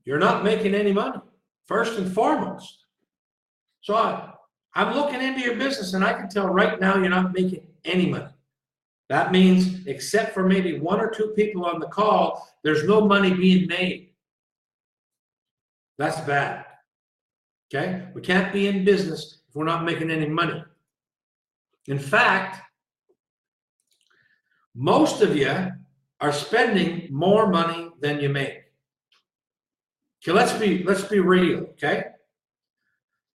you're not making any money, first and foremost. So I'm looking into your business, and I can tell right now you're not making any money. That means, except for maybe 1 or 2 people on the call, there's no money being made. That's bad. Okay? We can't be in business if we're not making any money. In fact, most of you are spending more money than you make. Okay, let's be real, okay?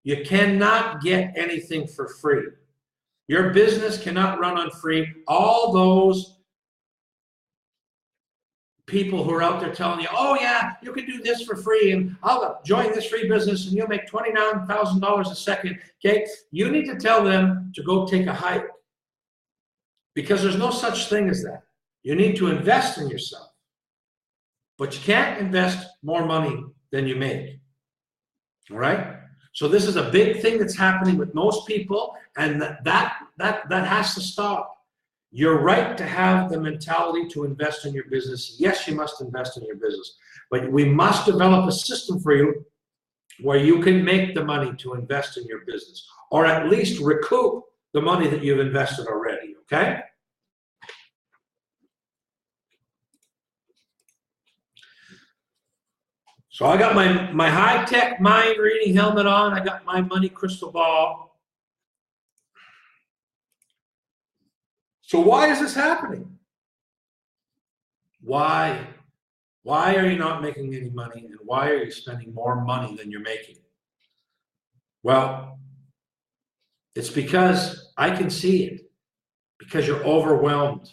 You cannot get anything for free. Your business cannot run on free. All those people who are out there telling you, oh yeah, you can do this for free, and I'll join this free business and you'll make $29,000 a second, okay? You need to tell them to go take a hike, because there's no such thing as that. You need to invest in yourself, but you can't invest more money than you make, all right? So this is a big thing that's happening with most people, and that has to stop. You're right to have the mentality to invest in your business. Yes, you must invest in your business, but we must develop a system for you where you can make the money to invest in your business, or at least recoup the money that you've invested already, okay? So I got my high-tech mind reading helmet on. I got my money crystal ball. So why is this happening? Why? Why are you not making any money, and why are you spending more money than you're making? Well, it's because I can see it, because you're overwhelmed.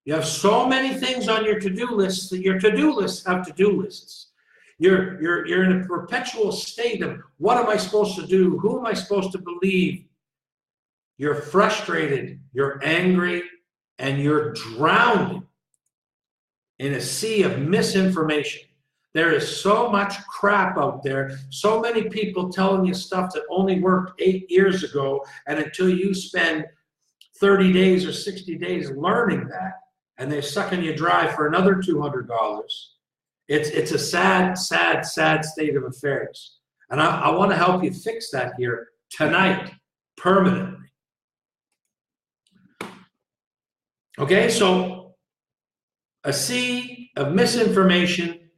You have so many things on your to-do list that your to-do lists have to-do lists. You're in a perpetual state of, what am I supposed to do? Who am I supposed to believe? You're frustrated, you're angry, and you're drowning in a sea of misinformation. There is so much crap out there, so many people telling you stuff that only worked 8 years ago, and until you spend 30 days or 60 days learning that, and they're sucking you dry for another $200, it's a sad, sad, sad state of affairs. And I want to help you fix that here tonight, permanently. Okay, so a sea of misinformation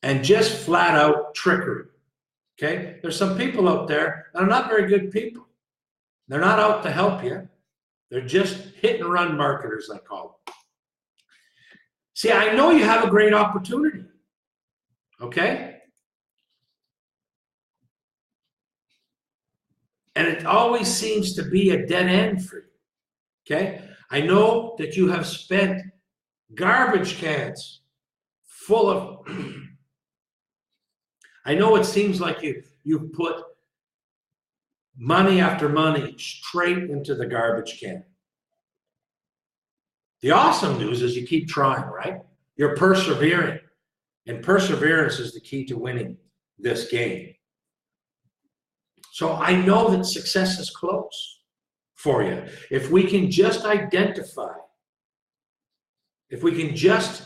and just flat out trickery. Okay, there's some people out there that are not very good people. They're not out to help you. They're just hit and run marketers, I call them. See, I know you have a great opportunity. Okay? And it always seems to be a dead end for you. Okay? I know that you have spent garbage cans full of I know it seems like you've put money after money straight into the garbage can. The awesome news is you keep trying, right? You're persevering. And perseverance is the key to winning this game. So I know that success is close for you. If we can just identify, if we can just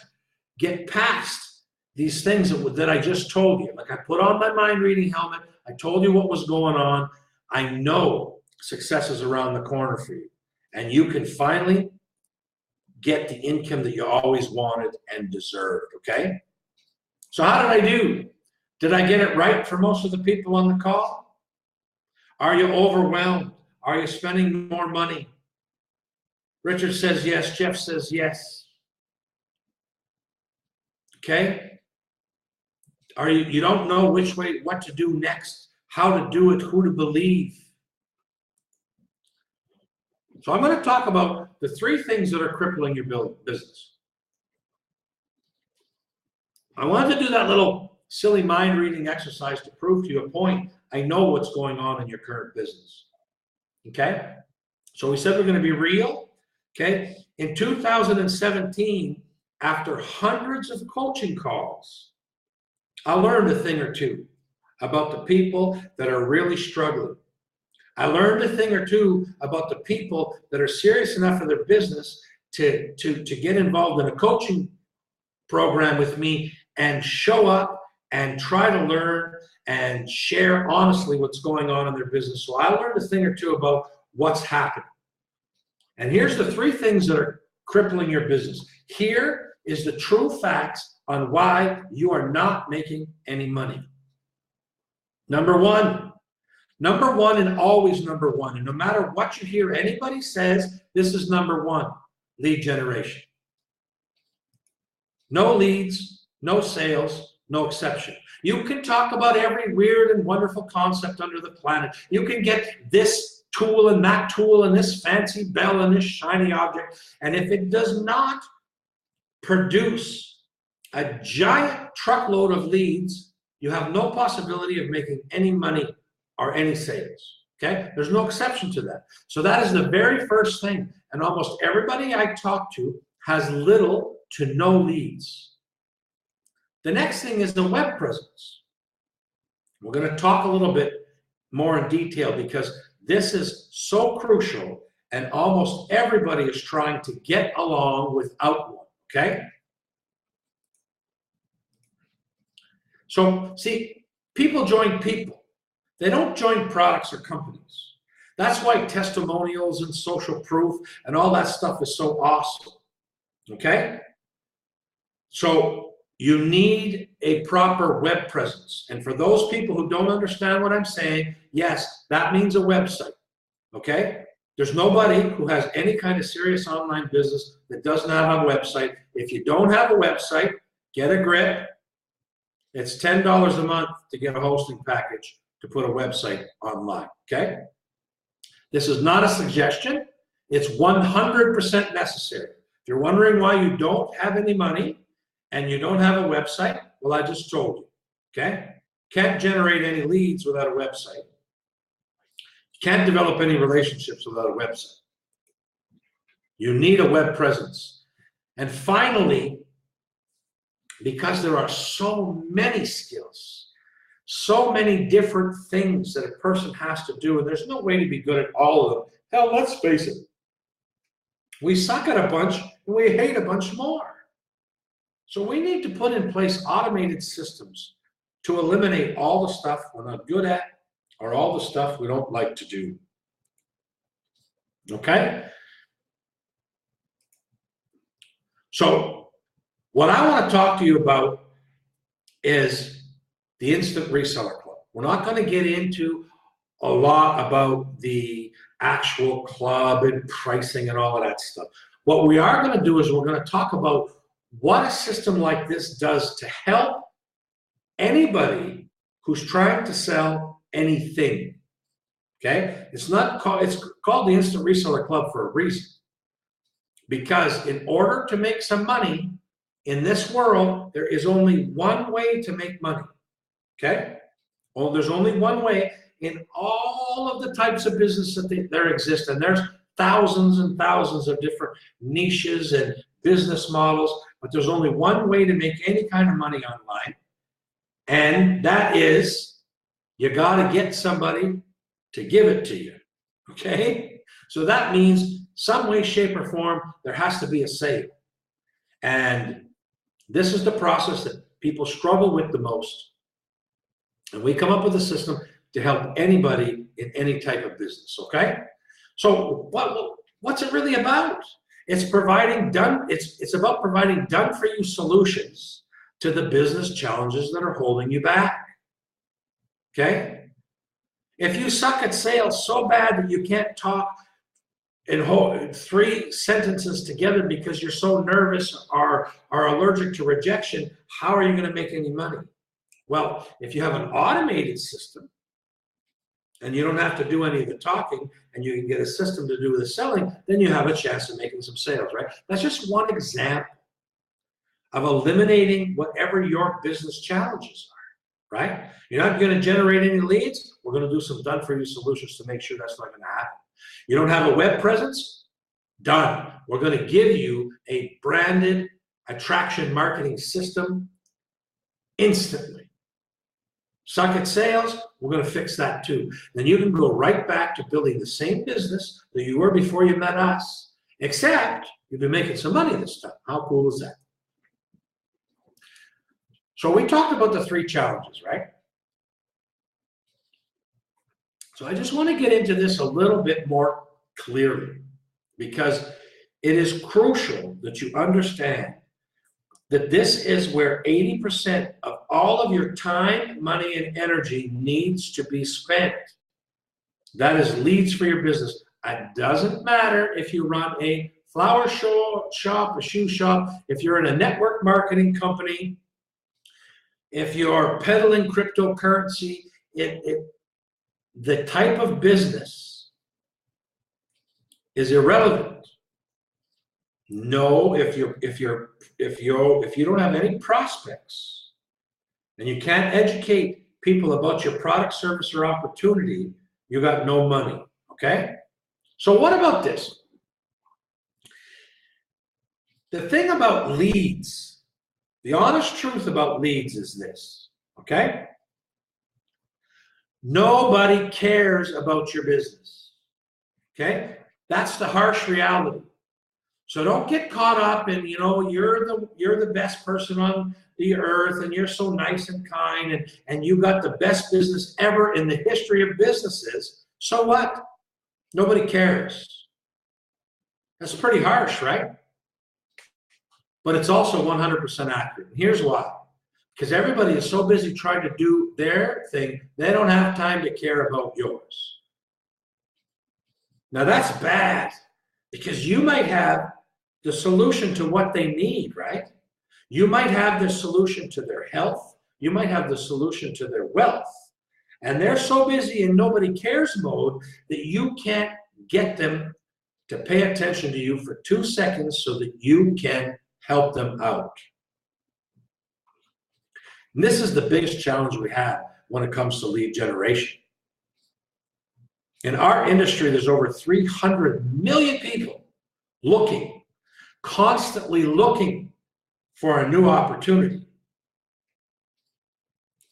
get past these things that I just told you, like I put on my mind reading helmet, I told you what was going on, I know success is around the corner for you. And you can finally get the income that you always wanted and deserved, okay? So how did I do? Did I get it right for most of the people on the call? Are you overwhelmed? Are you spending more money? Richard says yes. Jeff says yes. Okay? You don't know which way, what to do next, how to do it, who to believe. So I'm going to talk about the 3 things that are crippling your business. I wanted to do that little silly mind reading exercise to prove to you a point. I know what's going on in your current business. Okay? So we said we're going to be real. Okay? In 2017, after hundreds of coaching calls, I learned a thing or two about the people that are really struggling. I learned a thing or two about the people that are serious enough for their business to get involved in a coaching program with me and show up and try to learn and share honestly what's going on in their business. So I learned a thing or two about what's happening. And here's the 3 things that are crippling your business. Here is the true facts on why you are not making any money. Number one, and always number one, and no matter what you hear anybody says, this is number one, lead generation. No leads, no sales, no exception. You can talk about every weird and wonderful concept under the planet. You can get this tool and that tool and this fancy bell and this shiny object. And if it does not produce a giant truckload of leads, you have no possibility of making any money or any sales. Okay? There's no exception to that. So that is the very first thing. And almost everybody I talk to has little to no leads. The next thing is the web presence. We're going to talk a little bit more in detail because this is so crucial and almost everybody is trying to get along without one, okay? So, see, people join people. They don't join products or companies. That's why testimonials and social proof and all that stuff is so awesome, okay? So you need a proper web presence. And for those people who don't understand what I'm saying, yes, that means a website, okay? There's nobody who has any kind of serious online business that doesn't have a website. If you don't have a website, get a grip. It's $10 a month to get a hosting package to put a website online, okay? This is not a suggestion. It's 100% necessary. If you're wondering why you don't have any money and you don't have a website, well, I just told you, okay? Can't generate any leads without a website. Can't develop any relationships without a website. You need a web presence. And finally, because there are so many skills, so many different things that a person has to do, and there's no way to be good at all of them. Hell, let's face it. We suck at a bunch and we hate a bunch more. So we need to put in place automated systems to eliminate all the stuff we're not good at or all the stuff we don't like to do. Okay? So what I want to talk to you about is the Instant Reseller Club. We're not going to get into a lot about the actual club and pricing and all of that stuff. What we are going to do is we're going to talk about what a system like this does to help anybody who's trying to sell anything. Okay? It's called the Instant Reseller Club for a reason. Because in order to make some money in this world, there is only one way to make money. Okay? Well, there's only one way in all of the types of business that there exist, and there's thousands and thousands of different niches and business models, but there's only one way to make any kind of money online, and that is you got to get somebody to give it to you. Okay? So that means some way, shape, or form, there has to be a sale. And this is the process that people struggle with the most. And we come up with a system to help anybody in any type of business, okay? So what's it really about? It's about providing done-for-you solutions to the business challenges that are holding you back, okay? If you suck at sales so bad that you can't talk in 3 sentences together because you're so nervous or are allergic to rejection, how are you going to make any money? Well, if you have an automated system and you don't have to do any of the talking and you can get a system to do the selling, then you have a chance of making some sales, right? That's just one example of eliminating whatever your business challenges are, right? You're not going to generate any leads. We're going to do some done-for-you solutions to make sure that's not going to happen. You don't have a web presence? Done. We're going to give you a branded attraction marketing system instantly. Suck at sales? We're going to fix that too. Then you can go right back to building the same business that you were before you met us, except you've been making some money this time. How cool is that? So we talked about the 3 challenges, right? So I just want to get into this a little bit more clearly, because it is crucial that you understand that this is where 80% of all of your time, money, and energy needs to be spent. That is leads for your business. It doesn't matter if you run a flower shop, a shoe shop, if you're in a network marketing company, if you're peddling cryptocurrency, the type of business is irrelevant. No, if you don't have any prospects and you can't educate people about your product, service, or opportunity, you got no money. Okay? So what about this? The thing about leads, the honest truth about leads is this, okay? Nobody cares about your business, okay? That's the harsh reality. So don't get caught up in, you know, you're the best person on the earth and you're so nice and kind and you got the best business ever in the history of businesses. So what? Nobody cares. That's pretty harsh, right? But it's also 100% accurate. And here's why. Because everybody is so busy trying to do their thing, they don't have time to care about yours. Now that's bad, because you might have the solution to what they need, right? You might have the solution to their health. You might have the solution to their wealth. And they're so busy in nobody cares mode that you can't get them to pay attention to you for 2 seconds so that you can help them out. And this is the biggest challenge we have when it comes to lead generation. In our industry, there's over 300 million people looking, constantly looking for a new opportunity.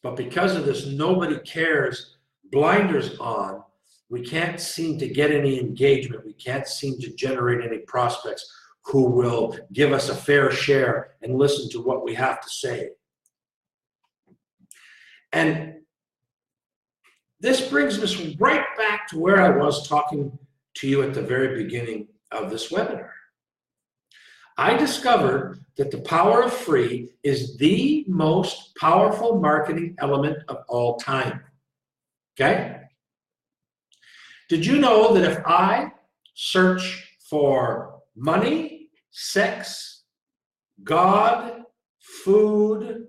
But because of this nobody cares, blinders on, we can't seem to get any engagement. We can't seem to generate any prospects who will give us a fair share and listen to what we have to say. And this brings us right back to where I was talking to you at the very beginning of this webinar. I discovered that the power of free is the most powerful marketing element of all time. Okay? Did you know that if I search for money, sex, God, food,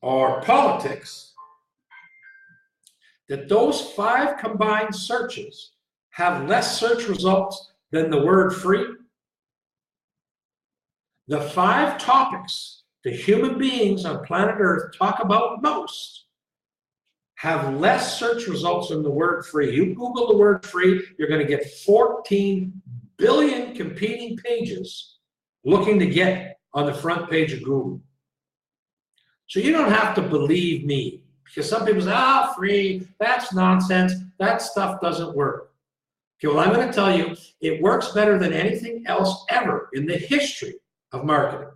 or politics, that those 5 combined searches have less search results than the word free? The 5 topics that human beings on planet Earth talk about most have less search results than the word free. You Google the word free, you're going to get 14 billion competing pages looking to get on the front page of Google. So you don't have to believe me, because some people say, free, that's nonsense, that stuff doesn't work. Okay, well, I'm going to tell you, it works better than anything else ever in the history of marketing.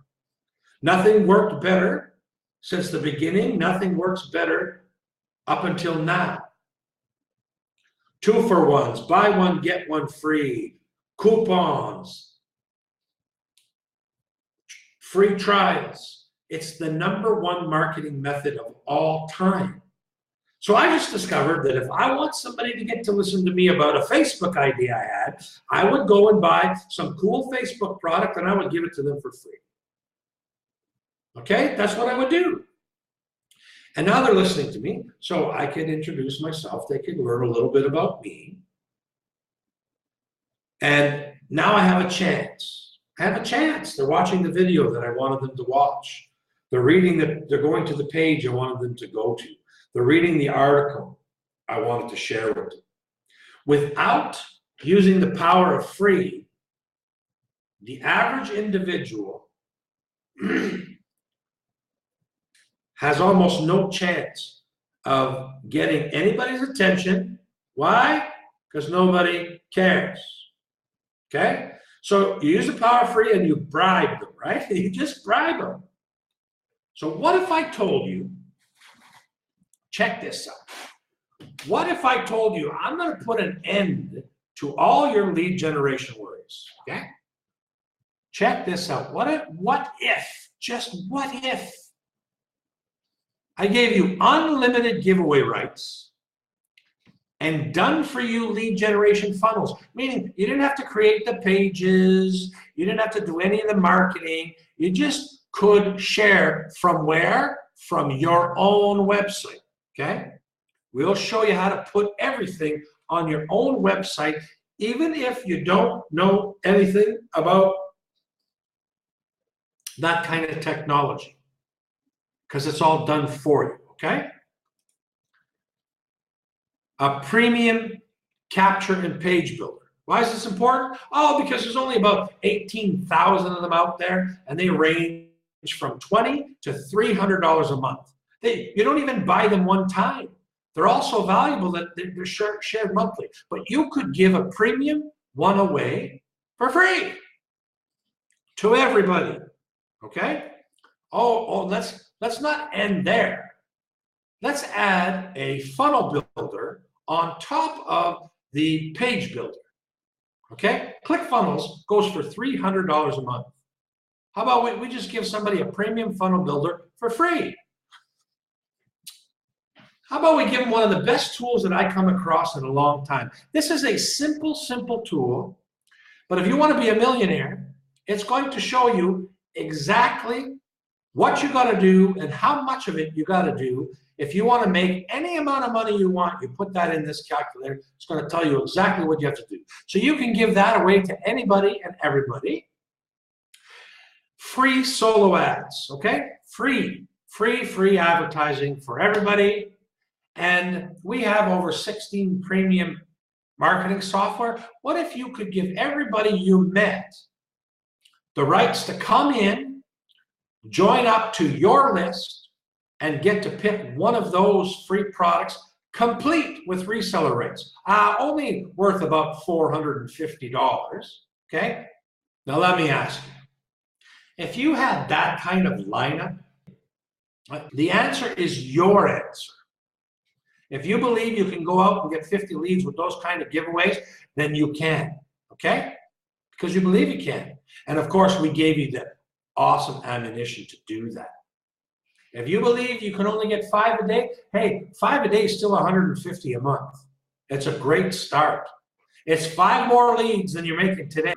Nothing worked better since the beginning. Nothing works better up until now. 2-for-1s, buy one, get one free, coupons, free trials. It's the #1 marketing method of all time. So I just discovered that if I want somebody to get to listen to me about a Facebook idea I had, I would go and buy some cool Facebook product and I would give it to them for free. Okay, that's what I would do. And now they're listening to me, so I can introduce myself. They can learn a little bit about me. And now I have a chance. I have a chance. They're watching the video that I wanted them to watch. They're reading they're going to the page I wanted them to go to. They're reading the article I wanted to share with them. Without using the power of free, the average individual has almost no chance of getting anybody's attention. Why? Because nobody cares. Okay? So you use the power of free and you bribe them, right? You just bribe them. So what if I told you, check this out. What if I told you I'm going to put an end to all your lead generation worries, okay? Check this out. What if, just what if, I gave you unlimited giveaway rights and done for you lead generation funnels, meaning you didn't have to create the pages, you didn't have to do any of the marketing, you just could share from where? From your own website, okay? We'll show you how to put everything on your own website, even if you don't know anything about that kind of technology, because it's all done for you, okay? A premium capture and page builder. Why is this important? Oh, because there's only about 18,000 of them out there, and they range from $20 to $300 a month. You don't even buy them one time. They're also valuable that they're shared monthly. But you could give a premium one away for free to everybody. Okay? Oh, let's not end there. Let's add a funnel builder on top of the page builder. Okay? ClickFunnels goes for $300 a month. How about we just give somebody a premium funnel builder for free? How about we give them one of the best tools that I come across in a long time? This is a simple tool, but if you want to be a millionaire, it's going to show you exactly what you got to do and how much of it you got to do. If you want to make any amount of money you want, you put that in this calculator. It's going to tell you exactly what you have to do. So you can give that away to anybody and everybody. Free solo ads, okay? Free advertising for everybody. And we have over 16 premium marketing software. What if you could give everybody you met the rights to come in, join up to your list, and get to pick one of those free products, complete with reseller rates, only worth about $450, okay? Now let me ask you, if you had that kind of lineup, the answer is your answer. If you believe you can go out and get 50 leads with those kind of giveaways, then you can, okay? Because you believe you can. And of course, we gave you the awesome ammunition to do that. If you believe you can only get 5 a day, hey, 5 a day is still 150 a month. It's a great start. It's 5 more leads than you're making today.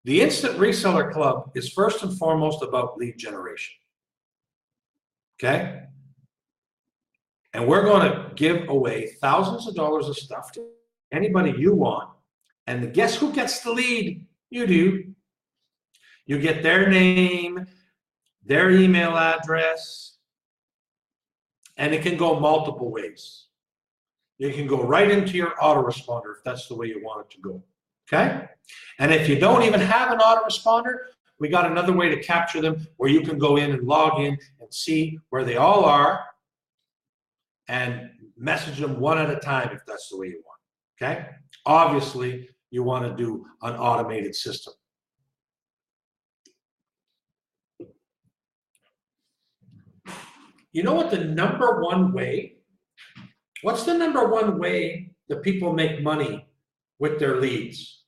The Instant Reseller Club is first and foremost about lead generation, okay? And we're going to give away thousands of dollars of stuff to anybody you want. And guess who gets the lead? You do. You get their name, their email address, and it can go multiple ways. You can go right into your autoresponder if that's the way you want it to go, okay? And if you don't even have an autoresponder, we got another way to capture them where you can go in and log in and see where they all are and message them one at a time if that's the way you want, okay? Obviously, you want to do an automated system. You know what the number one way? What's the number one way that people make money with their leads?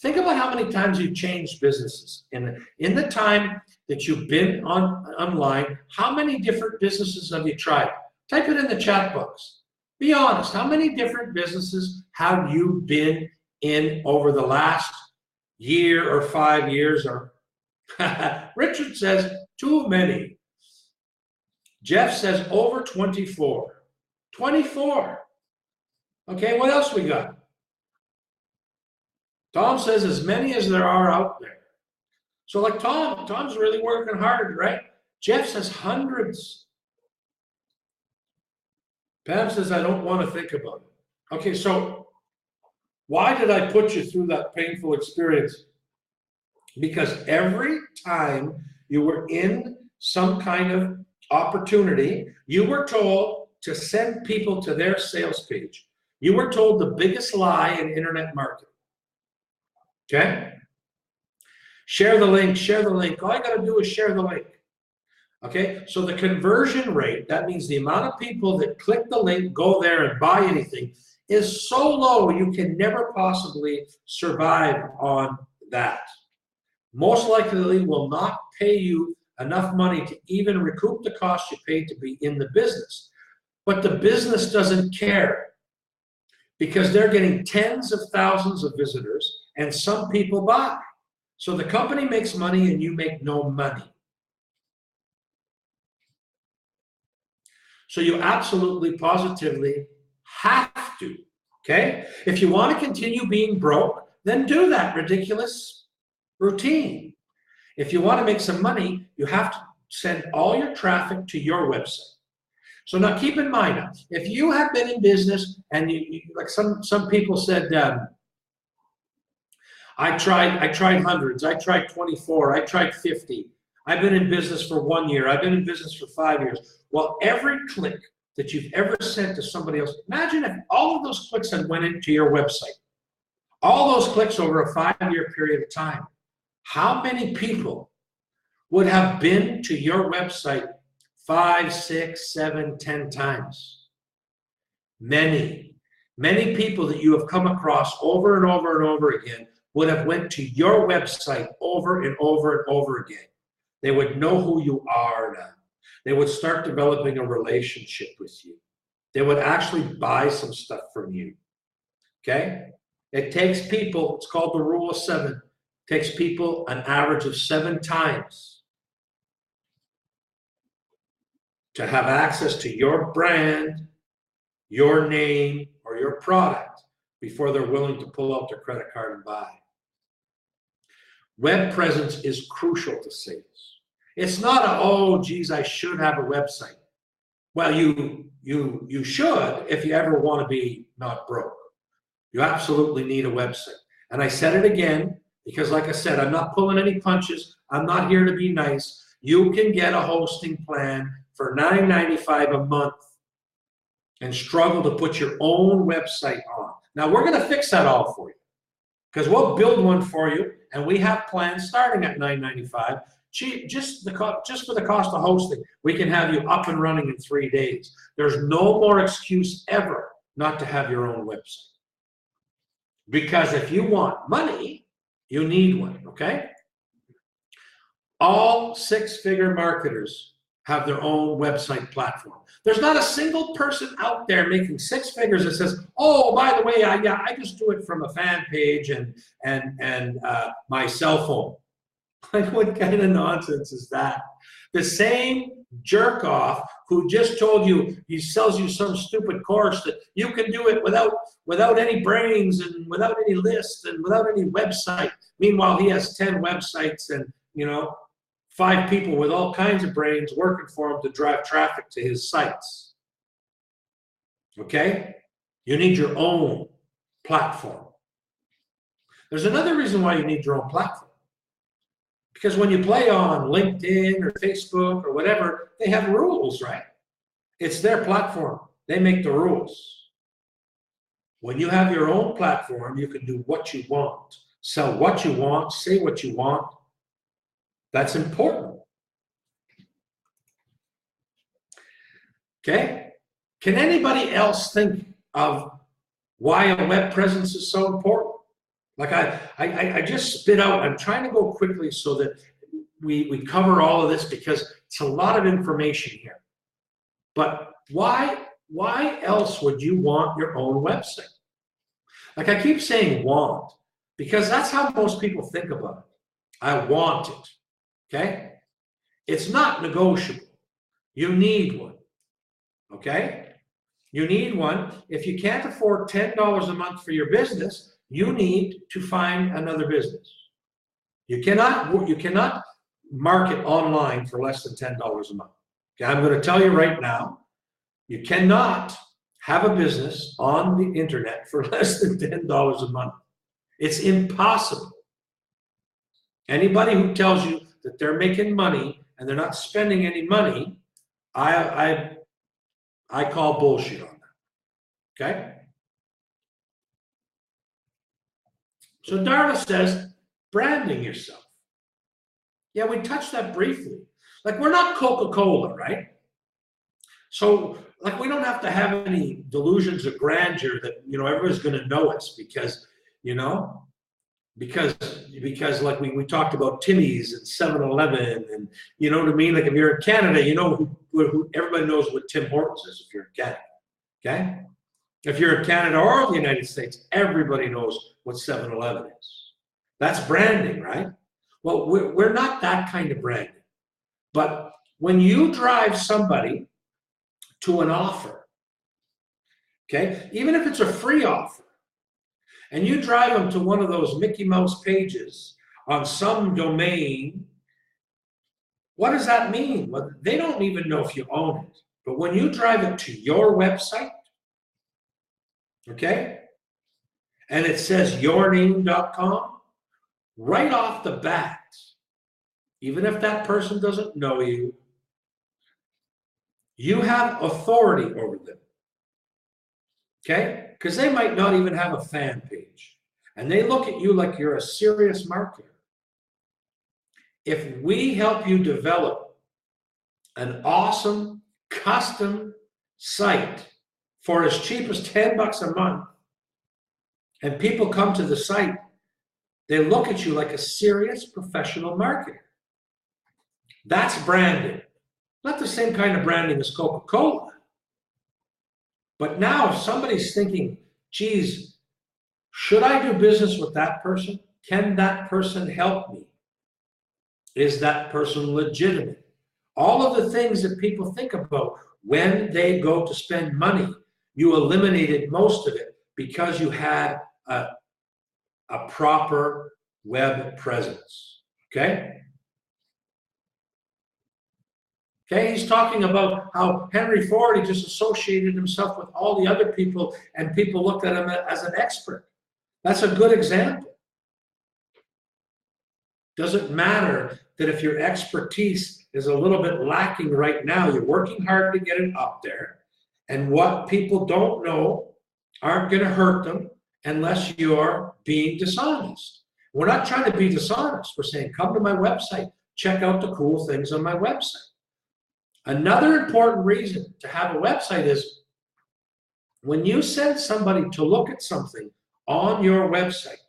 Think about how many times you've changed businesses. In the time that you've been online, how many different businesses have you tried? Type it in the chat box. Be honest. How many different businesses have you been in over the last year or 5 years? Or Richard says too many. Jeff says over 24. 24. Okay, what else we got? Tom says as many as there are out there. So like Tom's really working hard, right? Jeff says hundreds. Pam says, I don't want to think about it. Okay, so why did I put you through that painful experience? Because every time you were in some kind of opportunity, you were told to send people to their sales page. You were told the biggest lie in internet marketing. Okay? Share the link, share the link. All I got to do is share the link. Okay? So the conversion rate, that means the amount of people that click the link, go there and buy anything, is so low you can never possibly survive on that. Most likely will not pay you enough money to even recoup the cost you paid to be in the business. But the business doesn't care because they're getting tens of thousands of visitors and some people buy. So the company makes money and you make no money. So you absolutely, positively have to, okay? If you want to continue being broke, then do that ridiculous routine. If you want to make some money, you have to send all your traffic to your website. So now keep in mind, if you have been in business and you like some people said, I tried hundreds, I tried 24, I tried 50. I've been in business for 1 year, I've been in business for 5 years. Well, every click that you've ever sent to somebody else, imagine if all of those clicks had went into your website. All those clicks over a 5-year period of time. How many people would have been to your website 5, 6, 7, 10 times? Many people that you have come across over and over and over again would have went to your website over and over and over again. They would know who you are now. They would start developing a relationship with you. They would actually buy some stuff from you. Okay? It takes people, it's called the rule of 7. It takes people an average of 7 times to have access to your brand, your name, or your product before they're willing to pull out their credit card and buy. Web presence is crucial to sales. It's not a, oh, geez, I should have a website. Well, you should if you ever want to be not broke. You absolutely need a website. And I said it again because, like I said, I'm not pulling any punches. I'm not here to be nice. You can get a hosting plan for $9.95 a month and struggle to put your own website on. Now, we're going to fix that all for you because we'll build one for you, and we have plans starting at $9.95. Just for the cost of hosting, we can have you up and running in 3 days. There's no more excuse ever not to have your own website. Because if you want money, you need one, okay? All 6-figure marketers have their own website platform. There's not a single person out there making 6 figures that says, oh, by the way, I just do it from a fan page and my cell phone. Like, what kind of nonsense is that? The same jerk off who just told you, he sells you some stupid course that you can do it without any brains and without any lists and without any website. Meanwhile, he has 10 websites and, 5 people with all kinds of brains working for him to drive traffic to his sites. Okay? You need your own platform. There's another reason why you need your own platform. Because when you play on LinkedIn or Facebook or whatever, they have rules, right? It's their platform. They make the rules. When you have your own platform, you can do what you want, sell what you want, say what you want. That's important. Okay? Can anybody else think of why a web presence is so important? Like I just spit out, I'm trying to go quickly so that we cover all of this because it's a lot of information here. But why else would you want your own website? Like I keep saying want, because that's how most people think about it. I want it, okay? It's not negotiable. You need one, okay? You need one. If you can't afford $10 a month for your business, you need to find another business. You cannot market online for less than $10 a month. Okay, I'm going to tell you right now, you cannot have a business on the internet for less than $10 a month. It's impossible. Anybody who tells you that they're making money and they're not spending any money, I call bullshit on that. Okay? So Darla says, branding yourself. Yeah, we touched that briefly. Like, we're not Coca-Cola, right? So, like, we don't have to have any delusions of grandeur that, you know, everybody's going to know us because, you know, because like we talked about Timmy's and 7-Eleven, and you know what I mean? Like, if you're in Canada, you know who everybody knows what Tim Hortons is if you're in Canada, okay? If you're in Canada or the United States, everybody knows what 7-Eleven is. That's branding, right? Well, we're not that kind of branding. But when you drive somebody to an offer, okay, even if it's a free offer, and you drive them to one of those Mickey Mouse pages on some domain, what does that mean? Well, they don't even know if you own it. But when you drive it to your website, okay, and it says yourname.com, right off the bat, even if that person doesn't know you, you have authority over them, okay? Because they might not even have a fan page. And they look at you like you're a serious marketer. If we help you develop an awesome custom site for as cheap as $10 a month, and people come to the site, they look at you like a serious professional marketer. That's branding. Not the same kind of branding as Coca-Cola. But now if somebody's thinking, geez, should I do business with that person? Can that person help me? Is that person legitimate? All of the things that people think about when they go to spend money, you eliminated most of it because you had a proper web presence, okay? Okay, he's talking about how Henry Ford, he just associated himself with all the other people and people looked at him as an expert. That's a good example. Doesn't matter that if your expertise is a little bit lacking right now, you're working hard to get it up there. And what people don't know aren't going to hurt them unless you're being dishonest. We're not trying to be dishonest. We're saying, come to my website, check out the cool things on my website. Another important reason to have a website is when you send somebody to look at something on your website,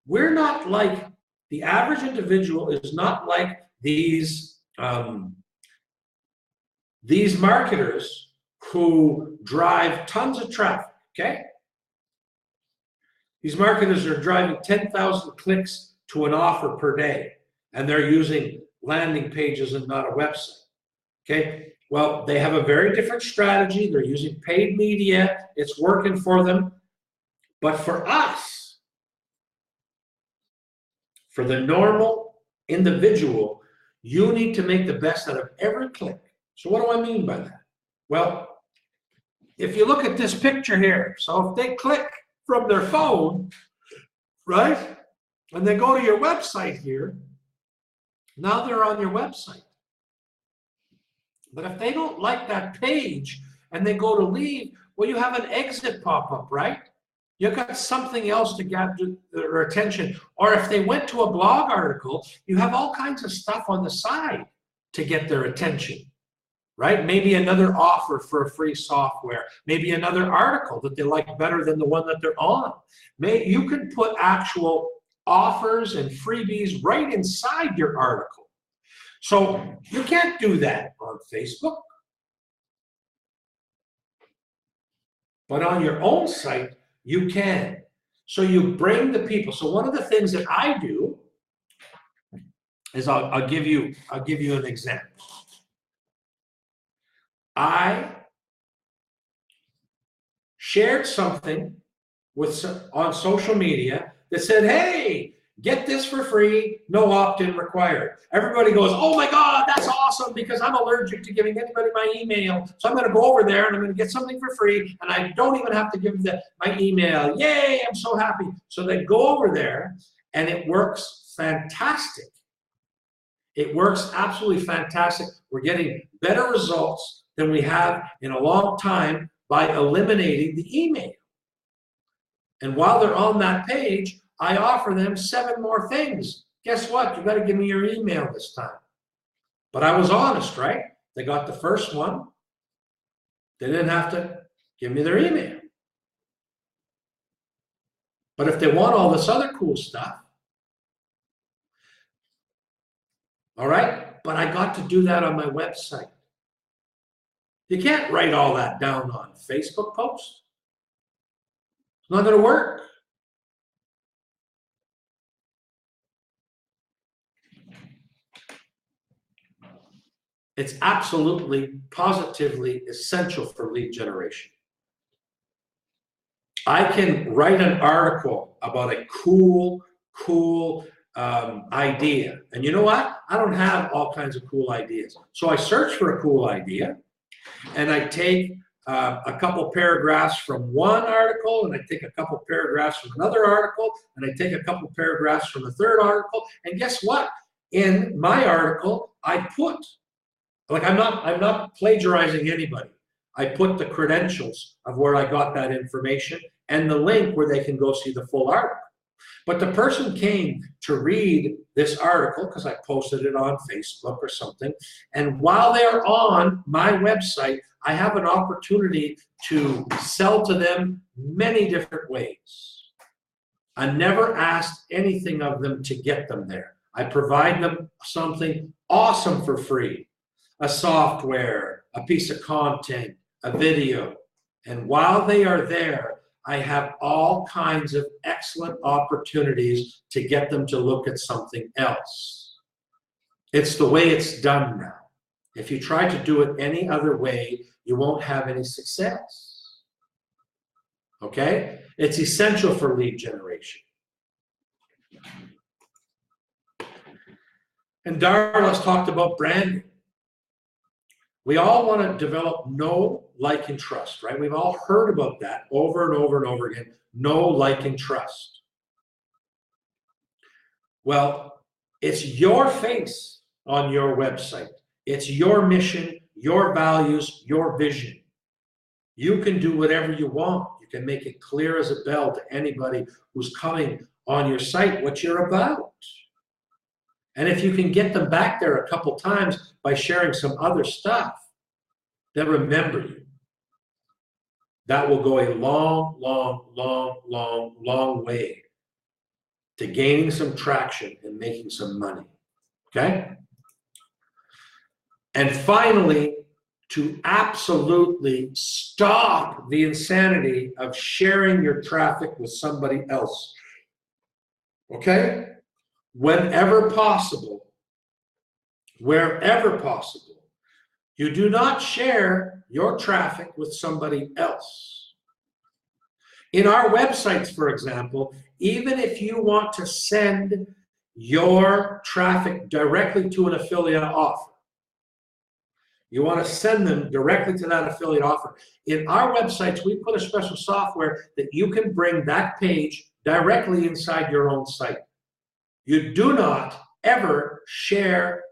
we're not like, the average individual is not like these marketers who drive tons of traffic, okay? These marketers are driving 10,000 clicks to an offer per day, and they're using landing pages and not a website. Okay, well, they have a very different strategy. They're using paid media. It's working for them. But for us, for the normal individual, you need to make the best out of every click. So what do I mean by that? Well, if you look at this picture here, so if they click from their phone, right, and they go to your website here, now they're on your website. But if they don't like that page and they go to leave, well, you have an exit pop-up, right? You've got something else to get their attention. Or if they went to a blog article, you have all kinds of stuff on the side to get their attention, right? Maybe another offer for a free software. Maybe another article that they like better than the one that they're on. You can put actual offers and freebies right inside your article. So you can't do that on Facebook. But on your own site, you can. So you bring the people. So one of the things that I do is I'll give you an example. I shared something on social media that said, hey, get this for free, no opt-in required. Everybody goes, oh my God, that's awesome because I'm allergic to giving anybody my email. So I'm going to go over there and I'm going to get something for free and I don't even have to give them my email. Yay, I'm so happy. So they go over there and it works fantastic. It works absolutely fantastic. We're getting better results than we have in a long time by eliminating the email. And while they're on that page, I offer them 7 more things. Guess what? You got to give me your email this time. But I was honest, right? They got the first one. They didn't have to give me their email. But if they want all this other cool stuff, all right, but I got to do that on my website. You can't write all that down on Facebook posts. It's not going to work. It's absolutely, positively essential for lead generation. I can write an article about a cool idea. And you know what? I don't have all kinds of cool ideas. So I search for a cool idea, and I take a couple paragraphs from one article, and I take a couple paragraphs from another article, and I take a couple paragraphs from the third article. And guess what? In my article, I put, like, I'm not plagiarizing anybody. I put the credentials of where I got that information and the link where they can go see the full article. But the person came to read this article because I posted it on Facebook or something. And while they're on my website, I have an opportunity to sell to them many different ways. I never asked anything of them to get them there. I provide them something awesome for free. A software, a piece of content, a video. And while they are there, I have all kinds of excellent opportunities to get them to look at something else. It's the way it's done now. If you try to do it any other way, you won't have any success. Okay? It's essential for lead generation. And Darla's talked about branding. We all want to develop know, like, and trust, right? We've all heard about that over and over and over again. Know, like, and trust. Well, it's your face on your website. It's your mission, your values, your vision. You can do whatever you want. You can make it clear as a bell to anybody who's coming on your site what you're about. And if you can get them back there a couple times by sharing some other stuff, they'll remember you. That will go a long, long, long, long, long way to gaining some traction and making some money. Okay? And finally, to absolutely stop the insanity of sharing your traffic with somebody else. Okay? Whenever possible, wherever possible, you do not share your traffic with somebody else. In our websites, for example, even if you want to send your traffic directly to an affiliate offer, you want to send them directly to that affiliate offer. In our websites, we put a special software that you can bring that page directly inside your own site. You do not ever share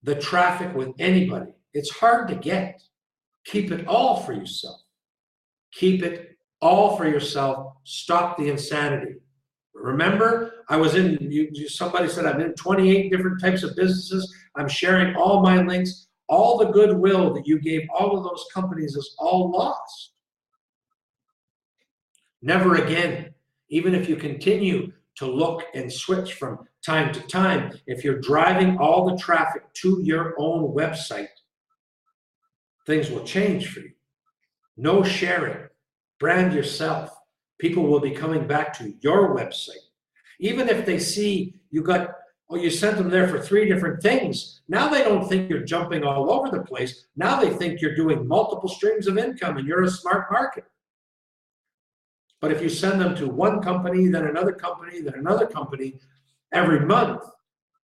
the traffic with anybody. It's hard to get. Keep it all for yourself. Keep it all for yourself. Stop the insanity. Remember, I was in, somebody said I'm in 28 different types of businesses. I'm sharing all my links. All the goodwill that you gave all of those companies is all lost. Never again. Even if you continue to look and switch from time to time, if you're driving all the traffic to your own website, things will change for you. No sharing. Brand yourself. People will be coming back to your website. Even if they see you got, oh, you sent them there for 3 different things. Now they don't think you're jumping all over the place. Now they think you're doing multiple streams of income and you're a smart marketer. But if you send them to one company, then another company, then another company every month,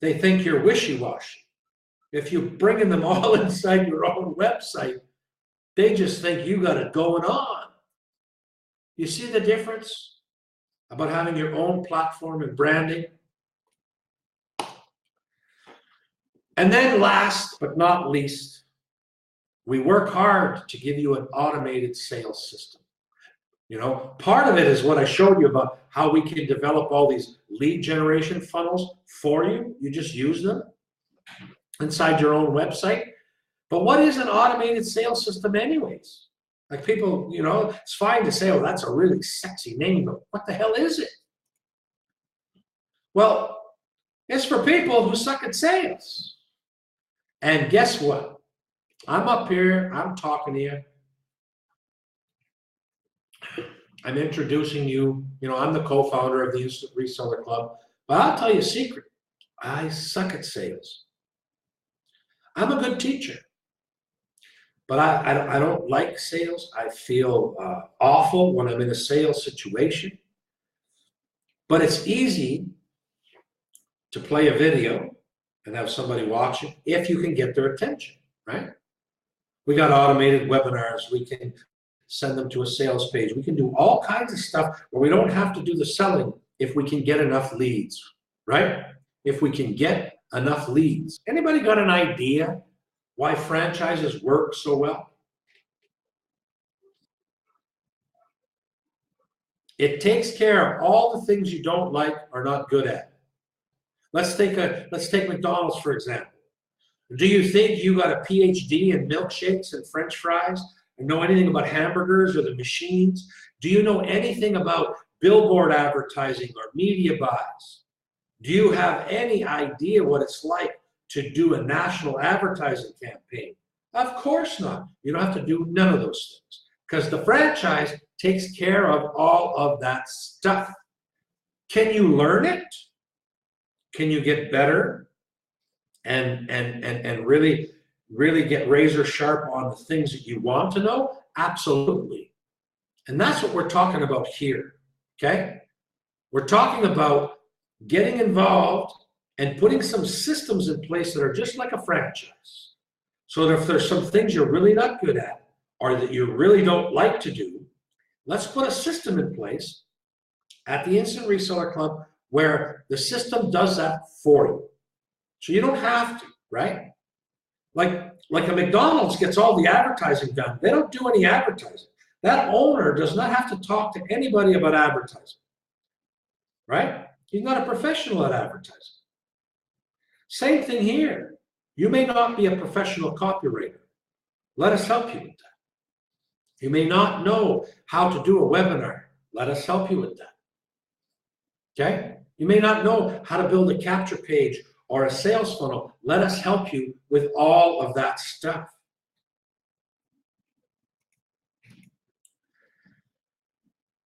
they think you're wishy-washy. If you're bringing them all inside your own website, they just think you got it going on. You see the difference about having your own platform and branding? And then last but not least, we work hard to give you an automated sales system. You know, part of it is what I showed you about how we can develop all these lead generation funnels for you. You just use them inside your own website. But what is an automated sales system anyways? Like people, you know, it's fine to say, oh, that's a really sexy name, but what the hell is it? Well, it's for people who suck at sales. And guess what? I'm up here, I'm talking to you. I'm introducing you, you know, I'm the co-founder of the Instant Reseller Club, but I'll tell you a secret. I suck at sales. I'm a good teacher, but I don't like sales. I feel awful when I'm in a sales situation, but it's easy to play a video and have somebody watch it if you can get their attention, right? We got automated webinars. We can send them to a sales page. We can do all kinds of stuff where we don't have to do the selling if we can get enough leads, right? If we can get enough leads. Anybody got an idea why franchises work so well? It takes care of all the things you don't like or not good at. Let's take McDonald's, for example. Do you think you got a PhD in milkshakes and French fries and know anything about hamburgers or the machines? Do you know anything about billboard advertising or media buys? Do you have any idea what it's like to do a national advertising campaign? Of course not. You don't have to do none of those things because the franchise takes care of all of that stuff. Can you learn it? Can you get better and really get razor sharp on the things that you want to know? Absolutely. And that's what we're talking about here, okay? We're talking about getting involved and putting some systems in place that are just like a franchise. So that if there's some things you're really not good at or that you really don't like to do, let's put a system in place at the Instant Reseller Club where the system does that for you. So you don't have to, right? Like a McDonald's gets all the advertising done. They don't do any advertising. That owner does not have to talk to anybody about advertising, right? He's not a professional at advertising. Same thing here. You may not be a professional copywriter. Let us help you with that. You may not know how to do a webinar. Let us help you with that. Okay? You may not know how to build a capture page or a sales funnel. Let us help you with all of that stuff.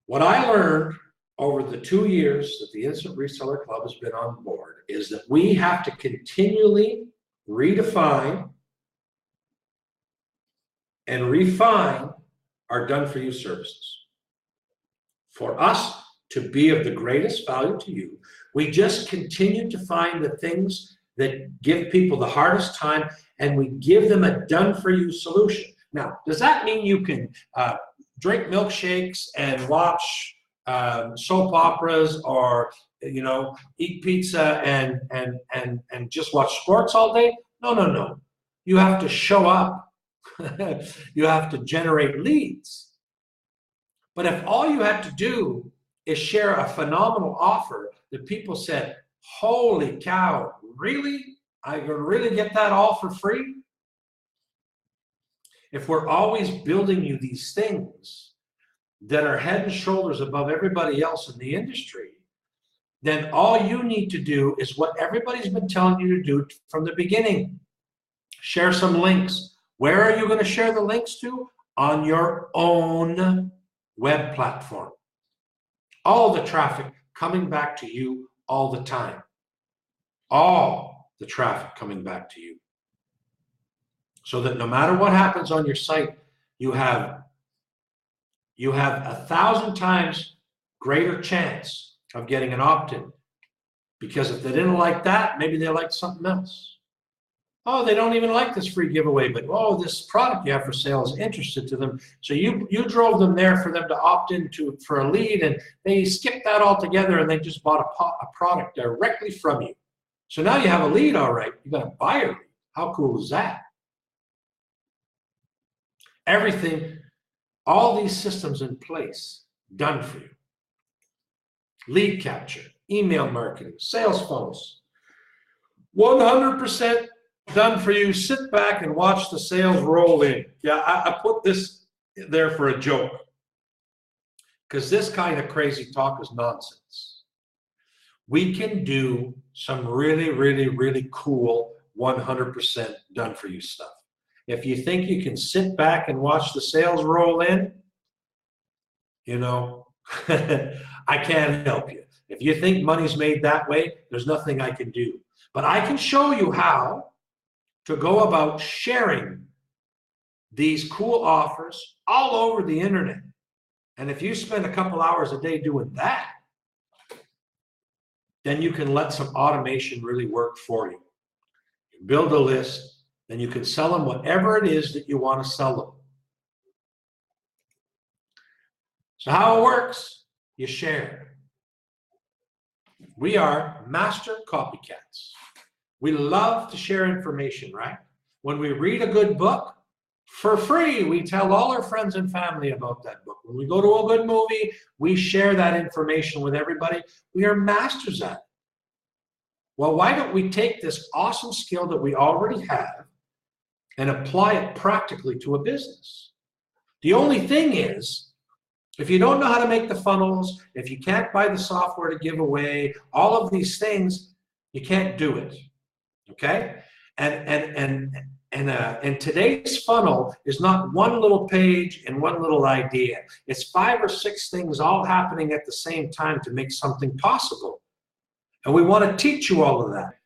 What I learned over the 2 years that the Instant Reseller Club has been on board is that we have to continually redefine and refine our done-for-you services. For us to be of the greatest value to you, we just continue to find the things that give people the hardest time, and we give them a done-for-you solution. Now, does that mean you can drink milkshakes and watch soap operas, or eat pizza and just watch sports all day? No. You have to show up. You have to generate leads. But if all you had to do is share a phenomenal offer that people said, holy cow, really? I can really get that all for free? If we're always building you these things that are head and shoulders above everybody else in the industry, then all you need to do is what everybody's been telling you to do from the beginning. Share some links. Where are you going to share the links to? On your own web platform. All the traffic coming back to you all the time. All the traffic coming back to you. So that no matter what happens on your site, you have 1,000 times greater chance of getting an opt-in. Because if they didn't like that, maybe they liked something else. Oh, they don't even like this free giveaway, but oh, this product you have for sale is interested to them. So you drove them there for them to opt into for a lead, and they skipped that altogether and they just bought a product directly from you. So now you have a lead, all right. You got a buyer lead. How cool is that? Everything, all these systems in place done for you. Lead capture, email marketing, sales funnels, 100% done for you. Sit back and watch the sales roll in. Yeah, I put this there for a joke, because this kind of crazy talk is nonsense. We can do some really, really, really cool 100% done for you stuff. If you think you can sit back and watch the sales roll in, you know, I can't help you. If you think money's made that way, there's nothing I can do. But I can show you how to go about sharing these cool offers all over the internet. And if you spend a couple hours a day doing that, then you can let some automation really work for you. You build a list, then you can sell them whatever it is that you want to sell them. So how it works, you share. We are master copycats. We love to share information, right? When we read a good book, for free, we tell all our friends and family about that book. When we go to a good movie, we share that information with everybody. We are masters at it. Well, why don't we take this awesome skill that we already have and apply it practically to a business? The only thing is, if you don't know how to make the funnels, if you can't buy the software to give away, all of these things, you can't do it, okay? And today's funnel is not one little page and one little idea. It's 5 or 6 things all happening at the same time to make something possible. And we want to teach you all of that.